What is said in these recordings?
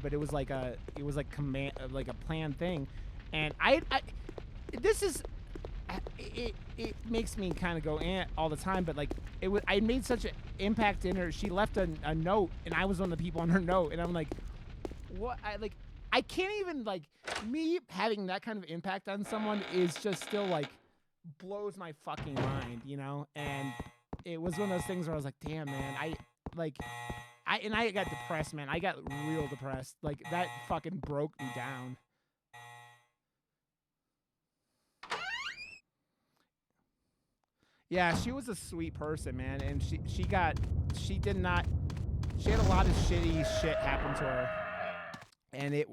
but it was like command, like a planned thing, and this is it makes me kind of go all the time, but like I made such an impact in her. She left a note, and I was one of the people on her note, and I'm like, what? I can't even, like, me having that kind of impact on someone is just still like blows my fucking mind, you know? And it was one of those things where I was like, damn, man, I got depressed, man. I got real depressed. Like, that fucking broke me down. Yeah, she was a sweet person, man, and she had a lot of shitty shit happen to her, and it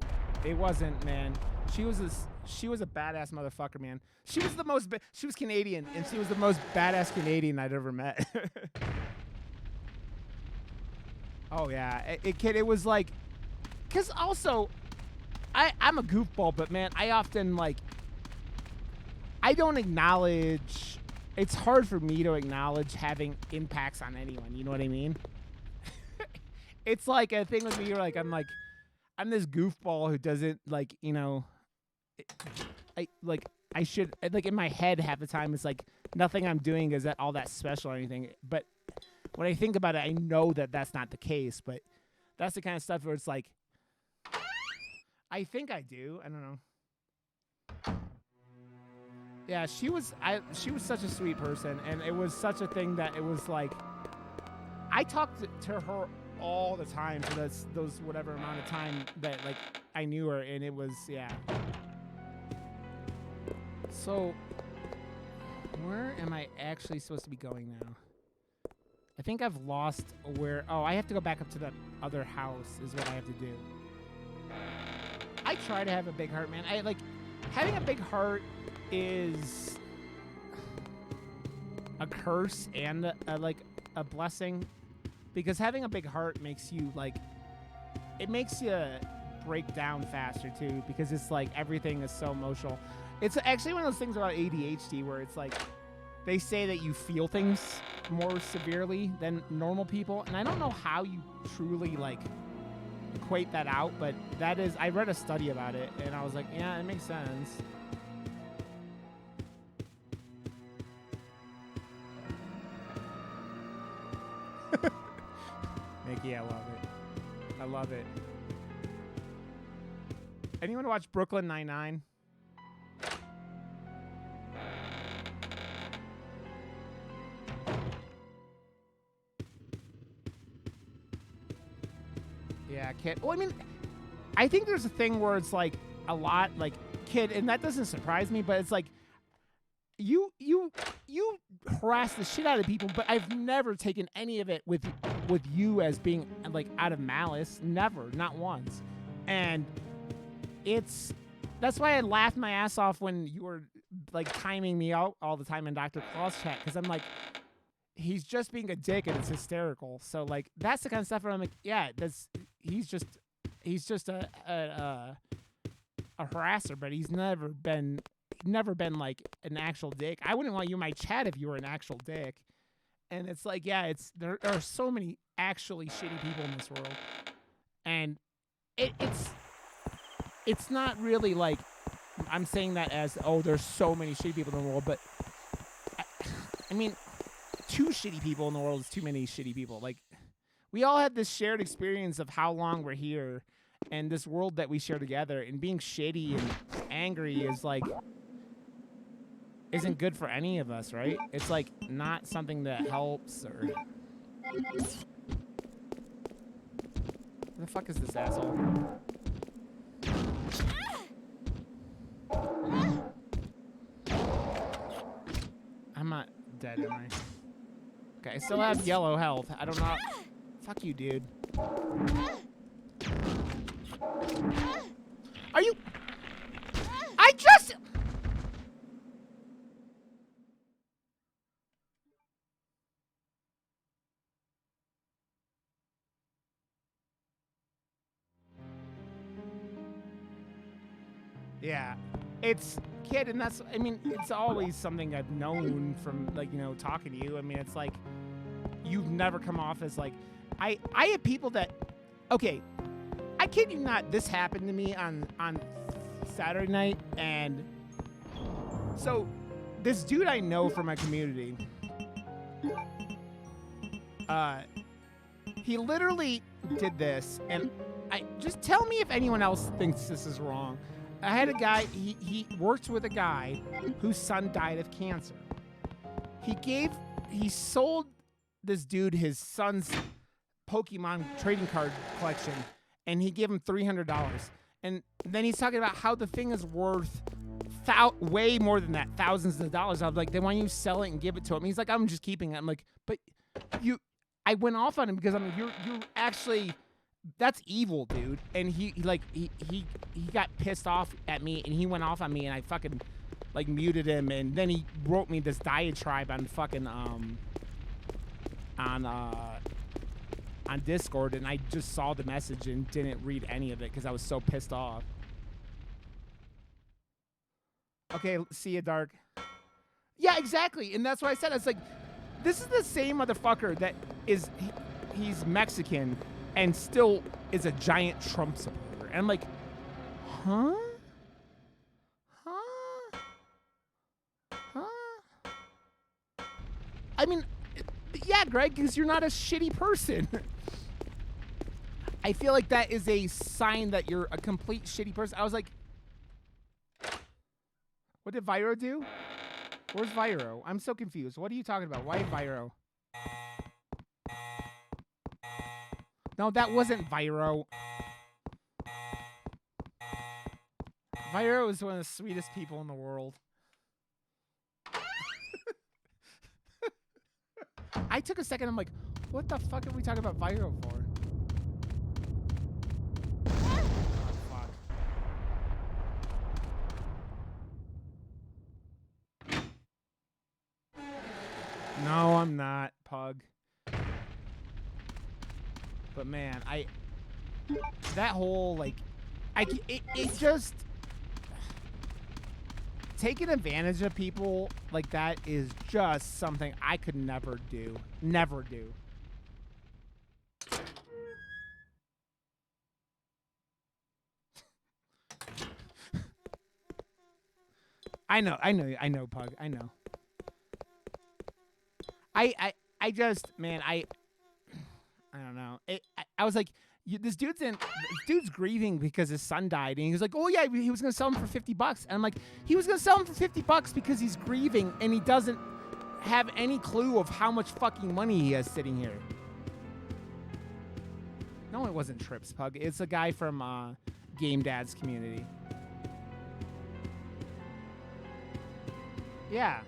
wasn't, man. She was a badass motherfucker, man. She was Canadian, and she was the most badass Canadian I'd ever met. Oh yeah, it was like, cause also, I'm a goofball, but man, I often like, I don't acknowledge. It's hard for me to acknowledge having impacts on anyone. You know what I mean? It's like a thing with me where like I'm this goofball who doesn't, like, you know, I should, like, in my head half the time it's like nothing I'm doing is all that special or anything. But when I think about it, I know that that's not the case. But that's the kind of stuff where it's like, I think I do. I don't know. Yeah, she was such a sweet person, and it was such a thing that it was like, I talked to her all the time for those whatever amount of time that, like, I knew her, and it was, yeah. So, where am I actually supposed to be going now? I think I've lost where, oh, I have to go back up to that other house is what I have to do. I try to have a big heart, man. Having a big heart is a curse and a blessing, because having a big heart makes you it makes you break down faster too, because it's like everything is so emotional. It's actually one of those things about ADHD where it's like they say that you feel things more severely than normal people, and I don't know how you truly equate that out, but that is, I read a study about it and I was like, yeah, it makes sense. Mickey, I love it. I love it. Anyone watch Brooklyn Nine-Nine? Yeah, kid. Well, I mean, I think there's a thing where it's like a lot kid, and that doesn't surprise me, but it's like you harass the shit out of people, but I've never taken any of it with you as being out of malice. Never, not once. And that's why I laughed my ass off when you were timing me out all the time in Dr. Claw's chat, because I'm like, he's just being a dick and it's hysterical. So that's the kind of stuff where I'm like, yeah, he's just a harasser, but he's never been an actual dick. I wouldn't want you in my chat if you were an actual dick. And it's like, yeah, there are so many actually shitty people in this world, and it's not really I'm saying that as, oh, there's so many shitty people in the world, but I mean, too shitty people in the world is too many shitty people. We all had this shared experience of how long we're here and this world that we share together, and being shitty and angry is isn't good for any of us, right? It's not something that helps. Or who the fuck is this asshole? I'm not dead, am I? Okay, I still have yellow health. I don't know. Fuck you, dude. Are you? I just... Yeah, it's, kid, and that's, I mean, it's always something I've known from, talking to you. I mean, it's you've never come off as I have people that, okay, I kid you not, this happened to me on Saturday night, and so this dude I know from my community, he literally did this, and just tell me if anyone else thinks this is wrong. I had a guy, he worked with a guy whose son died of cancer. He sold this dude his son's Pokemon trading card collection, and he gave him $300. And then he's talking about how the thing is worth way more than that, thousands of dollars. I was like, then why don't you sell it and give it to him? He's like, I'm just keeping it. I'm like, but I went off on him because I'm like, you're actually, that's evil, dude. And he got pissed off at me, and he went off on me, and I fucking like muted him, and then he wrote me this diatribe on fucking on Discord, and I just saw the message and didn't read any of it because I was so pissed off. Okay, see ya, Dark. Yeah, exactly, and that's what I said. I was like, this is the same motherfucker that is, he's Mexican and still is a giant Trump supporter. And I'm like, huh? I mean, yeah, Greg, because you're not a shitty person. I feel like that is a sign that you're a complete shitty person. I was like, what did Viro do? Where's Viro? I'm so confused. What are you talking about? Why Viro? No, that wasn't Viro. Viro is one of the sweetest people in the world. I took a second. I'm like, what the fuck are we talking about Viro for? Oh, fuck. No, I'm not, Pug. But man, that whole like, it just taking advantage of people like that is just something I could never do. Never do. I know, Pug. I know. I just, man, I don't know. I was like, this dude's grieving because his son died, and he was like, oh yeah, he was gonna sell him for $50. And I'm like, he was gonna sell him for $50 because he's grieving, and he doesn't have any clue of how much fucking money he has sitting here. No, it wasn't Trips, Pug. It's a guy from Game Dad's community. Yeah.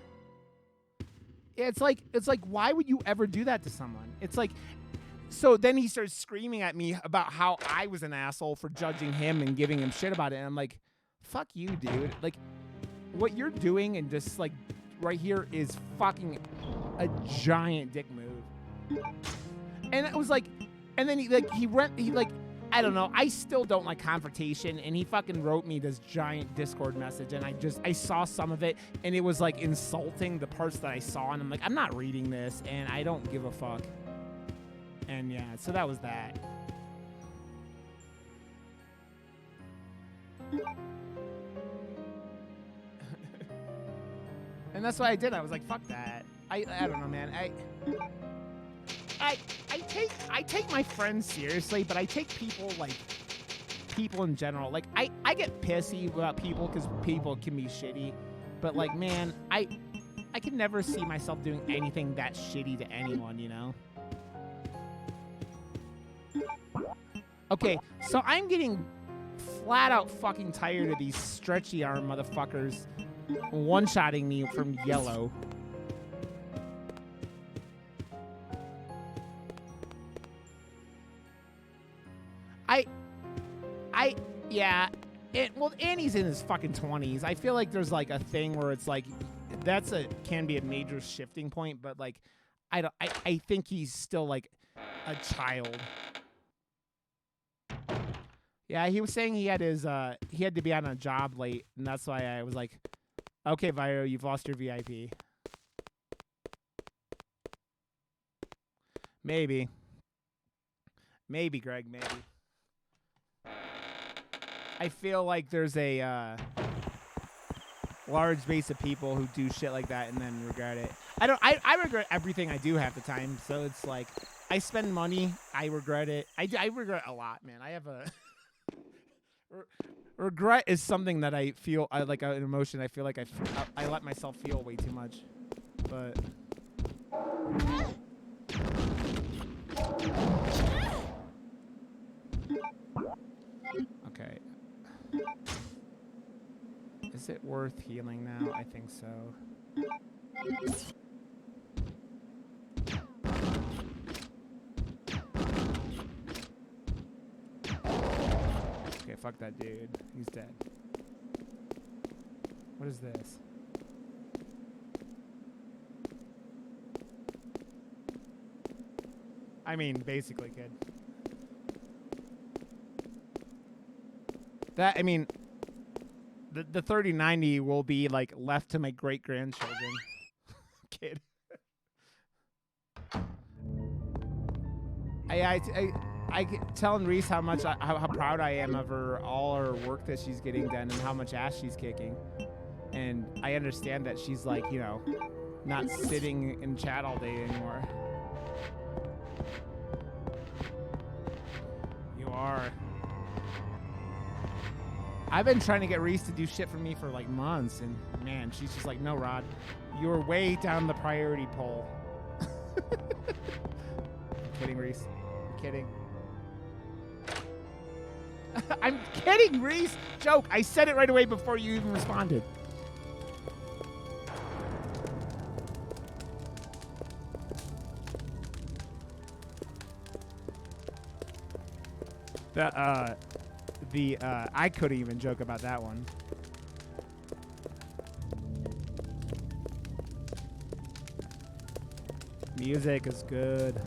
It's like, why would you ever do that to someone? It's like, so then he starts screaming at me about how I was an asshole for judging him and giving him shit about it. And I'm like, fuck you, dude. Like, what you're doing and just like right here is fucking a giant dick move. And it was like, and then he I don't know. I still don't like confrontation, and he fucking wrote me this giant Discord message, and I saw some of it, and it was like insulting the parts that I saw, and I'm like, I'm not reading this, and I don't give a fuck. And yeah, so that was that. And that's what I did. I was like, fuck that. I don't know, man. I take my friends seriously, but I take people in general. Like I get pissy about people because people can be shitty, but like, man, I could never see myself doing anything that shitty to anyone, you know? Okay, so I'm getting flat out fucking tired of these stretchy arm motherfuckers one-shotting me from yellow. Yeah, well, Annie's in his fucking 20s. I feel like there's like a thing where it's like, can be a major shifting point, but like, I think he's still like a child. Yeah, he was saying he had to be on a job late, and that's why I was like, okay, Viro, you've lost your VIP. Maybe, Greg, maybe. I feel like there's a large base of people who do shit like that and then regret it. I regret everything I do half the time. So it's like I spend money, I regret it. I regret a lot, man. I have a regret is something that I feel like an emotion. I feel like I let myself feel way too much. But okay. Is it worth healing now? I think so. Okay, fuck that dude. He's dead. What is this? I mean, basically, kid. That, I mean, the 3090 will be, like, left to my great-grandchildren. Kid. I telling Reese how much how proud I am of her, all her work that she's getting done, and how much ass she's kicking. And I understand that she's like, you know, not sitting in chat all day anymore. You are. I've been trying to get Reese to do shit for me for like months, and man, she's just like, no, Rod, you're way down the priority pole. I'm kidding, Reese. I'm kidding. I'm kidding, Reese. Joke. I said it right away before you even responded. I couldn't even joke about that one. Music is good.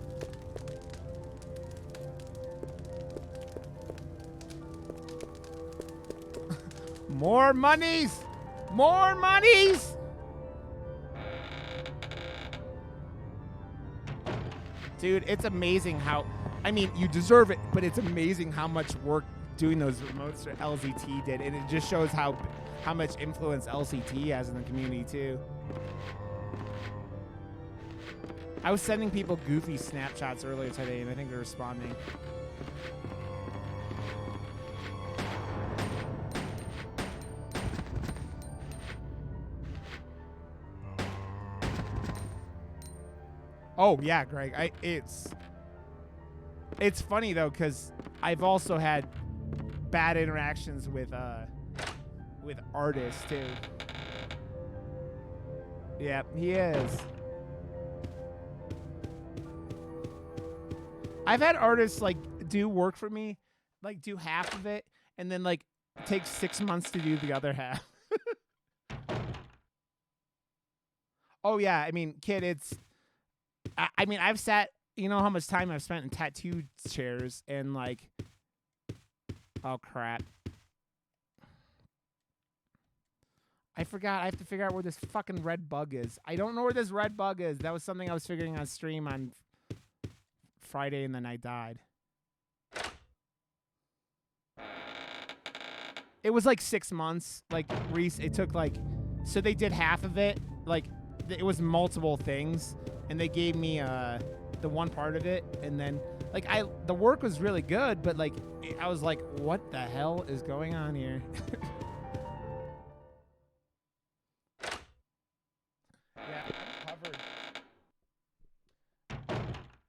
More monies! More monies! Dude, it's amazing how... I mean, you deserve it, but it's amazing how much work doing those remotes for LZT did. And it just shows how much influence LCT has in the community, too. I was sending people goofy snapshots earlier today, and I think they're responding. Oh, yeah, Greg. It's funny, though, because I've also had bad interactions with artists, too. Yeah, he is. I've had artists, like, do work for me, like, do half of it, and then, like, take 6 months to do the other half. Oh, yeah, I mean, kid, it's... I mean, I've sat... You know how much time I've spent in tattoo chairs and, like... Oh, crap. I forgot. I have to figure out where this fucking red bug is. I don't know where this red bug is. That was something I was figuring on stream on Friday, and then I died. It was like 6 months. Like, Reese, it took, like... So they did half of it. Like, it was multiple things. And they gave me, the one part of it, and then like the work was really good, but like I was like, what the hell is going on here? Yeah, I'm covered.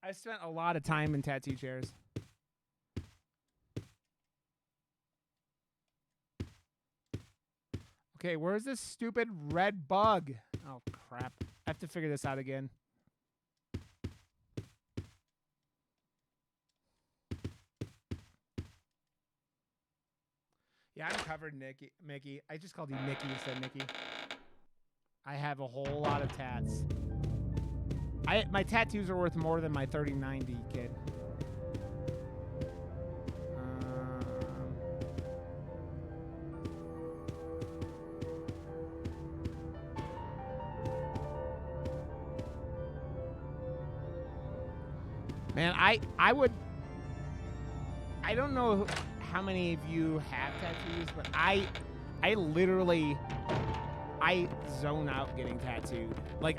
I spent a lot of time in tattoo chairs. Okay, where's this stupid red bug? Oh crap. I have to figure this out again. Yeah, I'm covered, Mickey. I just called you Mickey instead of Nikki. I have a whole lot of tats. My tattoos are worth more than my 3090, kid. Man, I don't know how many of you have tattoos, but I literally zone out getting tattooed. Like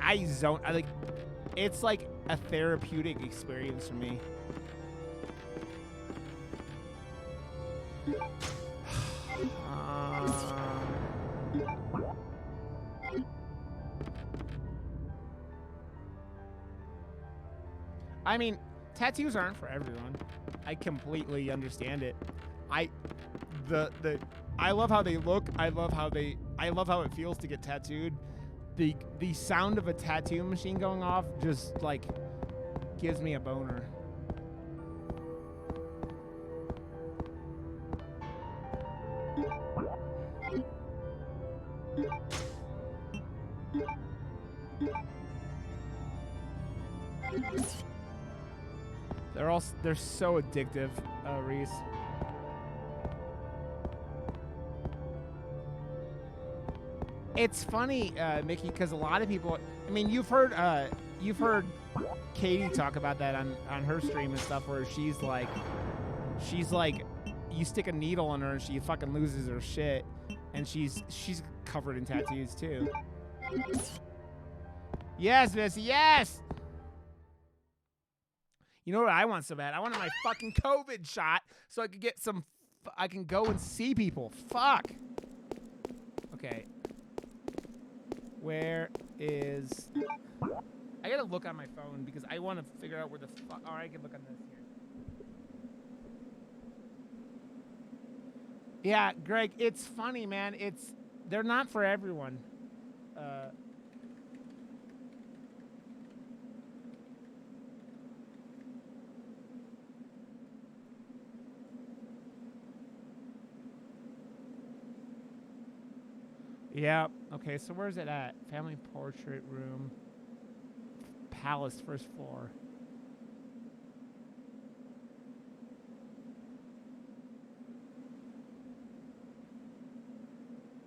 it's like a therapeutic experience for me. I mean, tattoos aren't for everyone. I completely understand it. I love how they look. I love how it feels to get tattooed. The sound of a tattoo machine going off just like gives me a boner. They're so addictive, Reese. It's funny, Mickey, because a lot of people. I mean, you've heard Katie talk about that on her stream and stuff, where she's like, you stick a needle in her and she fucking loses her shit, and she's covered in tattoos too. Yes, Missy, yes. You know what I want so bad? I wanted my fucking COVID shot so I could get some. I can go and see people. Fuck. Okay. Where is? I gotta look on my phone because I want to figure out where the fuck. All right, I can look on this here. Yeah, Greg, it's funny, man. They're not for everyone. Yeah. Okay, so where's it at? Family portrait room. Palace, first floor.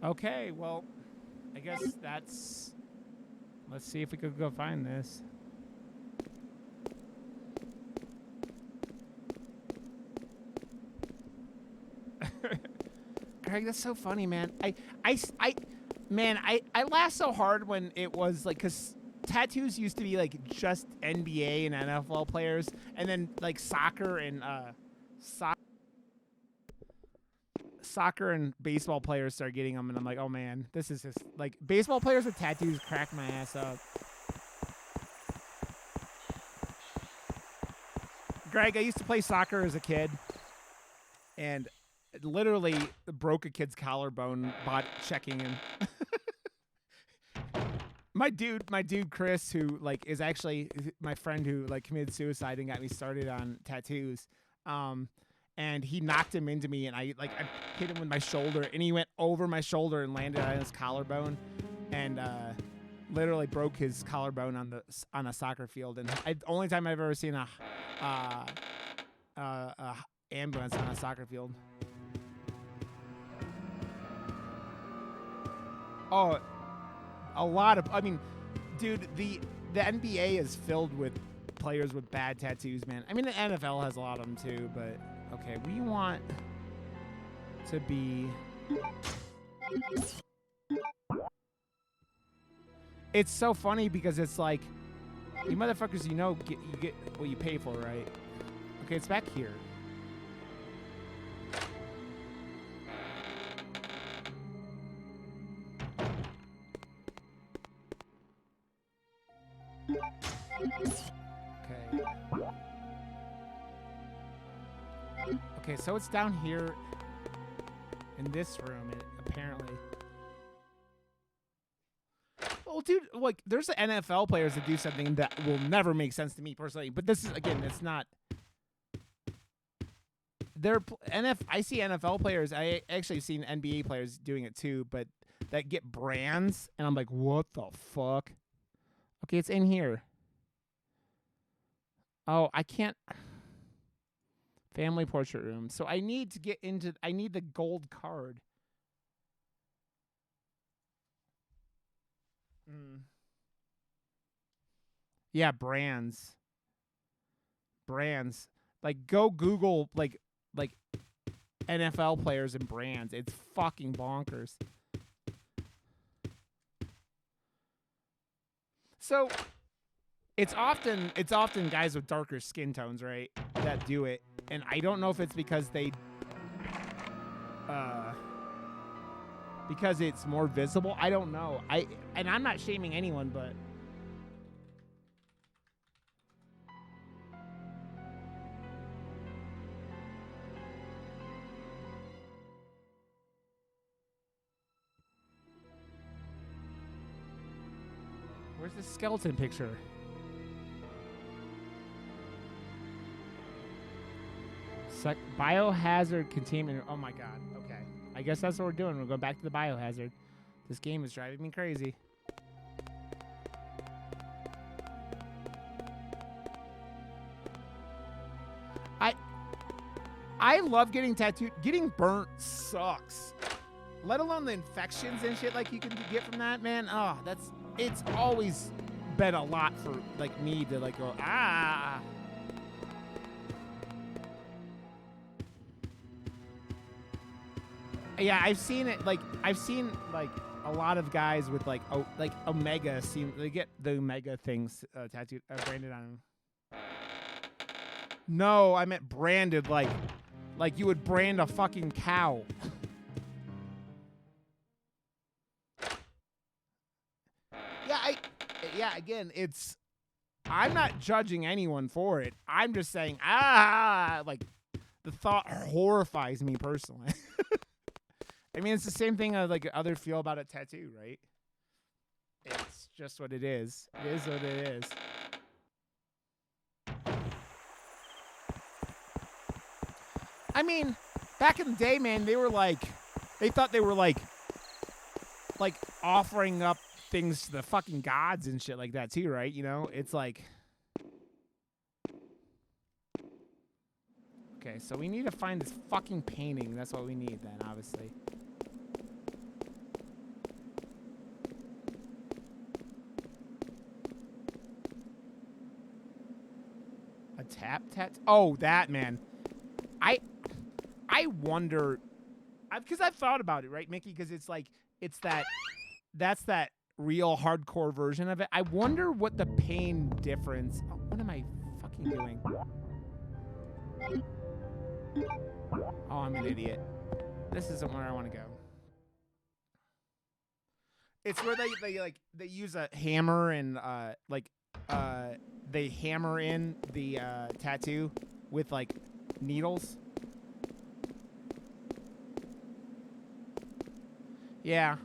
Okay, well, I guess that's... Let's see if we could go find this. Greg, that's so funny, man. I laughed so hard when it was like, because tattoos used to be like just NBA and NFL players, and then like soccer and soccer and baseball players start getting them, and I'm like, oh man, this is just like baseball players with tattoos crack my ass up. Greg, I used to play soccer as a kid, and literally broke a kid's collarbone bot checking him. My dude Chris, who like is actually my friend who like committed suicide and got me started on tattoos. And he knocked him into me, and I hit him with my shoulder, and he went over my shoulder and landed on his collarbone, and literally broke his collarbone on a soccer field. And the only time I've ever seen a ambulance on a soccer field. Oh, a lot of. I mean, dude, the NBA is filled with players with bad tattoos, man. I mean, the NFL has a lot of them too, but okay, we want to be. It's so funny because it's like, you motherfuckers, you get what you pay for, right? Okay, it's back here. Okay, so it's down here in this room, apparently. Well, dude, like, there's the NFL players that do something that will never make sense to me personally, but this is, again, it's not. I see NFL players. I actually seen NBA players doing it too, but that get brands, and I'm like, what the fuck? Okay, it's in here. Oh, I can't. Family portrait room. So I need to get into. I need the gold card. Yeah, brands. Brands. Like, go Google like NFL players and brands. It's fucking bonkers. So it's often guys with darker skin tones, right, that do it. And I don't know if it's because because it's more visible. I don't know. And I'm not shaming anyone, but where's the skeleton picture? Biohazard containment. Oh my god. Okay. I guess that's what we're doing. We're going back to the biohazard. This game is driving me crazy. I love getting tattooed. Getting burnt sucks. Let alone the infections and shit like you can get from that, man. Oh, it's always been a lot for like me to like go, ah. Yeah, I've seen it. Like I've seen like a lot of guys with like Omega. They get the Omega things tattooed, branded on them. No, I meant branded like you would brand a fucking cow. Yeah, again, I'm not judging anyone for it. I'm just saying, like the thought horrifies me personally. I mean, it's the same thing like other feel about a tattoo, right? It's just what it is. It is what it is. I mean, back in the day, man, they thought they were like offering up things to the fucking gods and shit like that too, right? You know, it's like, okay, so we need to find this fucking painting. That's what we need then, obviously. A tap. Oh, that, man. I wonder, because I've thought about it, right, Mickey? Because it's like, that's that real hardcore version of it. I wonder what the pain difference. Oh, what am I fucking doing? Oh, I'm an idiot. This isn't where I want to go. It's where they use a hammer and they hammer in the tattoo with like needles. Yeah.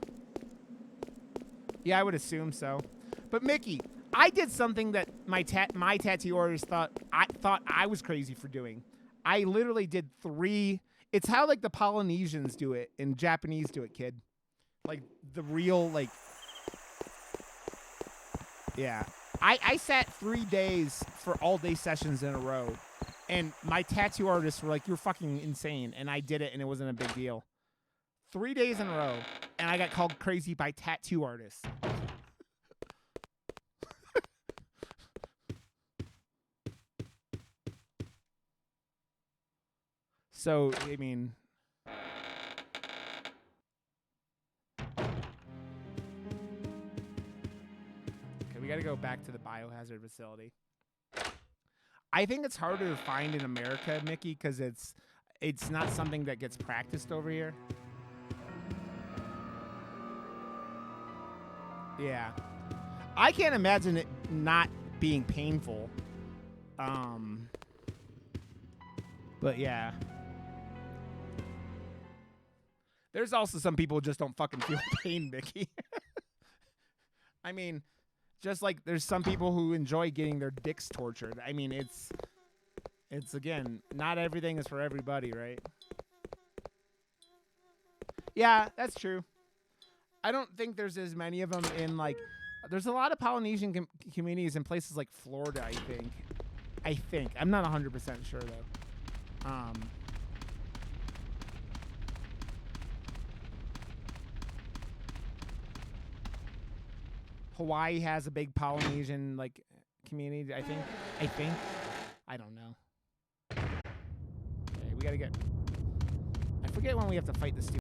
Yeah, I would assume so. But Mickey, I did something that my tattoo artist thought I was crazy for doing. I literally did 3. It's how like the Polynesians do it and Japanese do it, kid. Like the real like. Yeah. I sat 3 days for all day sessions in a row, and my tattoo artists were like, "You're fucking insane," and I did it, and it wasn't a big deal. 3 days in a row, and I got called crazy by tattoo artists. So, I mean, okay, we got to go back to the biohazard facility. I think it's harder to find in America, Mickey, because it's not something that gets practiced over here. Yeah. I can't imagine it not being painful. But yeah. There's also some people who just don't fucking feel pain, Mickey. I mean, just like there's some people who enjoy getting their dicks tortured. I mean, it's again, not everything is for everybody, right? Yeah, that's true. I don't think there's as many of them in like. There's a lot of Polynesian communities in places like Florida. I think. I'm not 100% sure though. Hawaii has a big Polynesian like community. I think. I don't know. Okay, we gotta get. forget when we have to fight this stupid